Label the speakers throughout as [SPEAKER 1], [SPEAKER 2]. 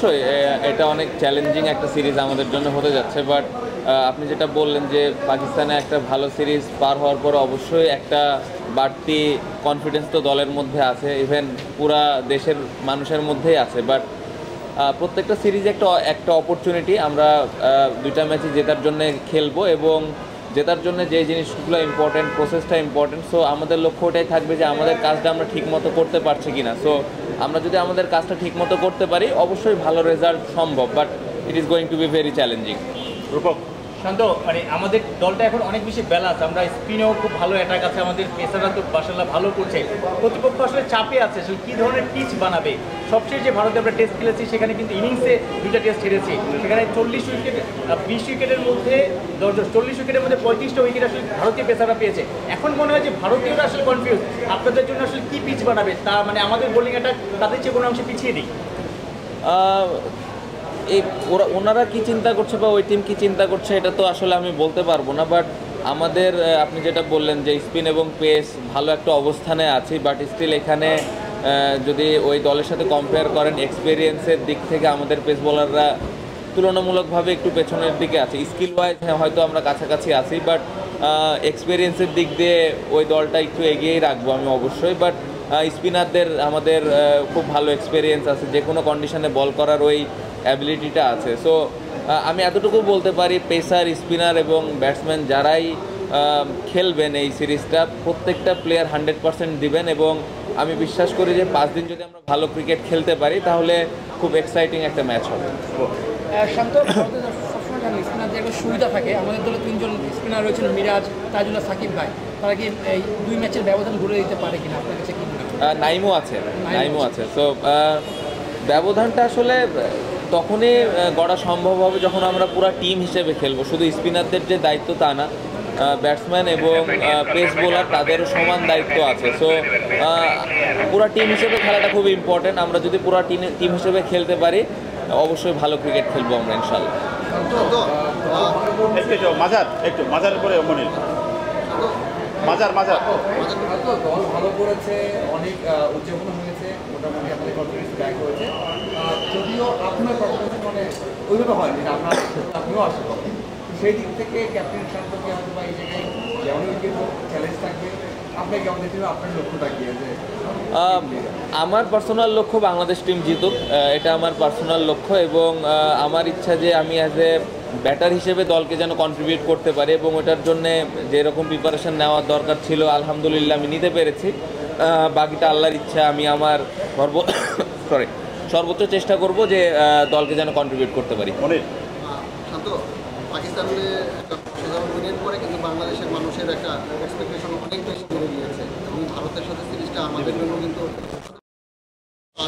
[SPEAKER 1] অবশ্যই এটা অনেক চ্যালেঞ্জিং একটা সিরিজ আমাদের জন্য হতে যাচ্ছে, বাট আপনি যেটা বললেন যে পাকিস্তানে একটা ভালো সিরিজ পার হওয়ার পর অবশ্যই একটা বাড়তি কনফিডেন্স তো দলের মধ্যে আছে, ইভেন পুরা দেশের মানুষের মধ্যেই আছে। বাট প্রত্যেকটা সিরিজে একটা একটা অপরচুনিটি। আমরা দুইটা ম্যাচই জেতার জন্য খেলবো এবং জেতার জন্য যে জিনিসগুলো ইম্পর্টেন্ট, প্রসেসটা ইম্পর্টেন্ট। সো আমাদের লক্ষ্য ওটাই থাকবে যে আমাদের কাজটা আমরা ঠিকমতো করতে পারছি কিনা। সো আমরা যদি আমাদের কাজটা ঠিকমতো করতে পারি অবশ্যই ভালো রেজাল্ট সম্ভব, but it is going to be very challenging.
[SPEAKER 2] Rupak,
[SPEAKER 3] Shanto, মানে আমাদের দলটা এখন অনেক বেশি ব্যালান্স, আমরা স্পিনেও খুব ভালো অ্যাটাক আছে, আমাদের পেসাররা তো মাশাআল্লাহ ভালো করছে, প্রতিপক্ষ আসলে চাপে আছে, আসলে কী ধরনের পিচ বানাবে। সবচেয়ে যে ভারতে আমরা টেস্ট খেলেছি সেখানে কিন্তু ইনিংসে দুইটা টেস্ট হেরেছি, সেখানে 40 উইকেট 20 উইকেটের মধ্যে 40 উইকেটের মধ্যে 35টা উইকেট আসলে ভারতীয় পেসাররা পেয়েছে। এখন মনে হয় যে ভারতীয়রা আসলে কনফিউজ, আপনাদের জন্য আসলে কী পিচ বানাবে, তা মানে আমাদের বোলিং অ্যাটাক তাদের চেয়ে কোনো অংশে পিছিয়ে দিই।
[SPEAKER 1] এই ওনারা কি চিন্তা করছে বা ওই টিম কি চিন্তা করছে এটা তো আসলে আমি বলতে পারবো না, বাট আমাদের আপনি যেটা বললেন যে স্পিন এবং পেস ভালো একটা অবস্থানে আছি, বাট স্টিল এখানে যদি ওই দলের সাথে কম্পেয়ার করেন এক্সপিরিয়েন্সের দিক থেকে আমাদের পেস বোলাররা তুলনামূলকভাবে একটু পেছনের দিকে আছে। স্কিল ওয়াইজ হয়তো আমরা কাছাকাছি আছি, বাট এক্সপিরিয়েন্সের দিক দিয়ে ওই দলটা একটু এগিয়েই রাখবো আমি অবশ্যই। বাট স্পিনারদের আমাদের খুব ভালো এক্সপিরিয়েন্স আছে, যে কোনো কন্ডিশনে বল করার ওই অ্যাবিলিটিটা আছে। সো আমি এতটুকু বলতে পারি পেসার, স্পিনার এবং ব্যাটসম্যান যারাই খেলবেন এই সিরিজটা প্রত্যেকটা প্লেয়ার 100% দিবেন, এবং আমি বিশ্বাস করি যে 5 দিন যদি আমরা ভালো ক্রিকেট খেলতে পারি তাহলে খুব এক্সাইটিং একটা ম্যাচ হবে।
[SPEAKER 4] শান্ত, সবসময় জানি স্পিনারদের একটা সুবিধা থাকে, আমাদের দলে 3জন স্পিনার রয়েছেন, মিরাজ, তাজুল্লাহ, সাকিব ভাই, তারা কি এই 2 ম্যাচের ব্যবধান ঘুরে দিতে পারে কিনা আপনার কাছে কি মনে হয়?
[SPEAKER 1] নাইমও আছে। সো ব্যবধানটা আসলে তখনই গড়া সম্ভব হবে যখন আমরা পুরো টিম হিসেবে খেলবো। শুধু স্পিনারদের যে দায়িত্ব তা না, ব্যাটসম্যান এবং পেস বোলার তাদেরও সমান দায়িত্ব আছে। সো পুরো টিম হিসেবে খেলাটা খুব ইম্পর্টেন্ট। আমরা যদি পুরো টিম হিসেবে খেলতে পারি অবশ্যই ভালো ক্রিকেট খেলবো আমরা ইনশাল্লাহ।
[SPEAKER 2] একটু মাজার পরে মনির মাজার
[SPEAKER 5] দল ভালো করেছে, অনেক উদযাপন হয়েছে, মোটামুটি আপনাদের কনফিডেন্স ব্যাক হয়েছে, যদিও আপনার পারফরমেন্স মানে ওইভাবে হয়নি, আপনিও আসতে পারেন। সেই দিক থেকে ক্যাপ্টেন শান্তকে হয়তো বা এই জায়গায় যেমন চ্যালেঞ্জ থাকবে, আপনাকে আমাদের টিমে আপনার লক্ষ্যটা কি আছে?
[SPEAKER 1] আমার পার্সোনাল লক্ষ্য বাংলাদেশ টিম জিতুক, এটা আমার পার্সোনাল লক্ষ্য, এবং আমার ইচ্ছা যে আমি অ্যাজ এ ব্যাটার হিসেবে দলকে যেন কন্ট্রিবিউট করতে পারি, এবং ওটার জন্যে যেরকম প্রিপারেশন নেওয়ার দরকার ছিল আলহামদুলিল্লাহ আমি নিতে পেরেছি। বাকিটা আল্লাহর ইচ্ছা। আমি আমার সর্বোচ্চ চেষ্টা করব যে দলকে যেন কন্ট্রিবিউট করতে পারি।
[SPEAKER 6] শান্ত, পাকিস্তানে একটা সাধারণ উইনের পরে কিন্তু বাংলাদেশের মানুষের একটা এক্সপেকটেশন অনেক বেশি বেড়ে গিয়েছে, এবং ভারতের সাথে সিরিজটা আমাদের জন্য কিন্তু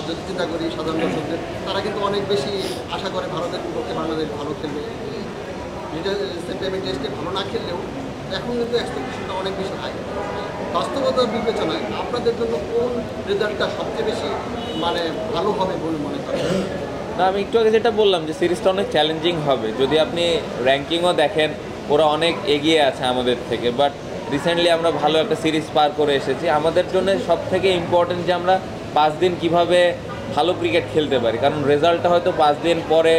[SPEAKER 6] যদি চিন্তা করি সাধারণ দর্শকদের, তারা কিন্তু অনেক বেশি আশা করে ভারতের বিপক্ষে বাংলাদেশ ভালো খেলবে। সেপ্টেম্বর টেস্টে ভালো না খেললেও এখন কিন্তু এক্সপেকটেশনটা অনেক বেশি হাই। বাস্তবতার বিবেচনায় আপনাদের জন্য কোন রেজাল্টটা সবচেয়ে বেশি মানে ভালো হবে বলে মনে করেন?
[SPEAKER 1] না, আমি একটু আগে যেটা বললাম যে সিরিজটা অনেক চ্যালেঞ্জিং হবে। যদি আপনি র্যাঙ্কিংও দেখেন ওরা অনেক এগিয়ে আছে আমাদের থেকে, বাট রিসেন্টলি আমরা ভালো একটা সিরিজ পার করে এসেছি। আমাদের জন্য সব থেকে ইম্পর্টেন্ট যে আমরা 5 দিন কিভাবে ভালো ক্রিকেট খেলতে পারি, কারণ রেজাল্টটা হয়তো 5 দিন পরে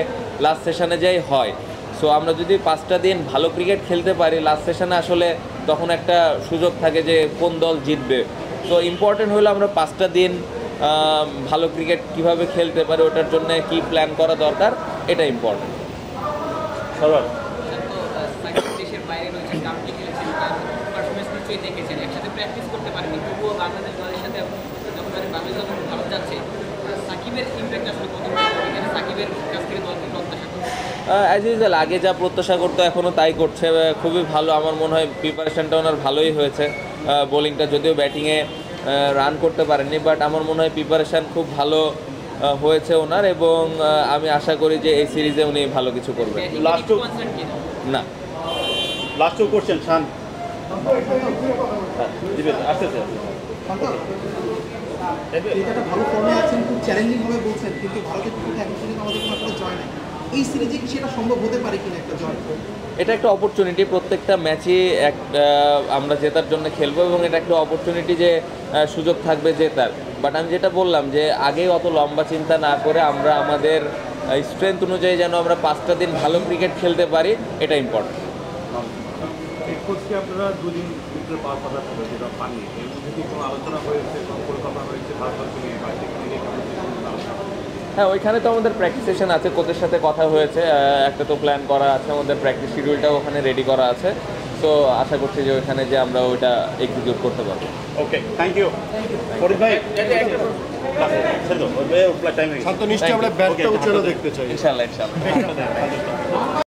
[SPEAKER 1] লাস্ট সেশনে যাই হয়। সো আমরা যদি 5টা দিন ভালো ক্রিকেট খেলতে পারি লাস্ট সেশনে আসলে তখন একটা সুযোগ থাকে যে কোন দল জিতবে। সো ইম্পর্টেন্ট হলো আমরা 5টা দিন ভালো ক্রিকেট কিভাবে খেলতে পারি, ওটার জন্য কি প্ল্যান করা দরকার, এটা ইম্পর্টেন্ট।
[SPEAKER 7] দেশের বাইরে রয়েছেন, কাউন্টি খেলেছেন, তার পারফরমেন্স নিশ্চয়ই দেখেছেন, একসাথে প্র্যাকটিস করতে পারেনি, তবুও বাংলাদেশ দলের সাথে যখন বাংলাদেশ দল ভারত যাচ্ছে, সাকিবের ইম্প্যাক্ট আসলে কত, এখানে সাকিবের কাছ থেকে দলকে প্রত্যাশা করছে?
[SPEAKER 1] অ্যাজ ইউজুয়াল আগে যা প্রত্যাশা করতো এখনও তাই করছে, খুবই ভালো। আমার মনে হয় প্রিপারেশনটা ওনার ভালোই হয়েছে। বোলিংটা যদিও ব্যাটিংয়ে রান করতে পারেননি, বাট আমার মনে হয় প্রিপারেশান খুব ভালো হয়েছে ওনার, এবং আমি আশা করি যে এই সিরিজে উনি ভালো কিছু করবেন। না,
[SPEAKER 2] লাস্ট টু কোশ্চেন শান
[SPEAKER 4] একটা ভালো ফর্মে আছেন, খুব চ্যালেঞ্জিং ভাবে বলছেন, কিন্তু ভারতের বিপক্ষে এখন পর্যন্ত আমাদের কোনো একটা জয় নেই। এই সিরিজে কি সেটা সম্ভব হতে পারে কিনা একটা জয়?
[SPEAKER 1] এটা একটা অপরচুনিটি, প্রত্যেকটা ম্যাচই আমরা জেতার জন্য খেলবো, এবং এটা একটা অপরচুনিটি যে সুযোগ থাকবে জেতার। বাট আমি যেটা বললাম যে আগে অত লম্বা চিন্তা না করে আমরা আমাদের স্ট্রেংথ অনুযায়ী যেন আমরা 5টা দিন ভালো ক্রিকেট খেলতে পারি, এটা ইম্পর্টেন্ট।
[SPEAKER 8] এই কোচকে আপনারা দুদিন ভিতরে পাওয়ার কথা ছিল, যেটা পানি এর মধ্যে কি কোনো আলোচনা হয়েছে, কোনো পরিকল্পনা হয়েছে ভারতবর্ষ নিয়ে বা সেখানে গিয়ে কেমন কিছু আলোচনা?
[SPEAKER 1] হ্যাঁ, ওইখানে তো আমাদের প্র্যাকটিস সেশন আছে, কোচের সাথে কথা হয়েছে, একটা তো প্ল্যান করা আছে, আমাদের প্র্যাকটিস শিডিউলটাও ওখানে রেডি করা আছে। তো আশা করছি যে ওইখানে যে আমরা ওইটা এক্সিকিউট করতে পারবো।
[SPEAKER 2] ওকে, থ্যাংক ইউ ফরিদ ভাই। ছেড়ে দাও, টাইম হয়ে গেছে।
[SPEAKER 9] শান্ত নিশ্চয়ই আমরা ব্যাটটা উচ্চারণ দেখতে চাই।
[SPEAKER 1] ইনশাল্লাহ।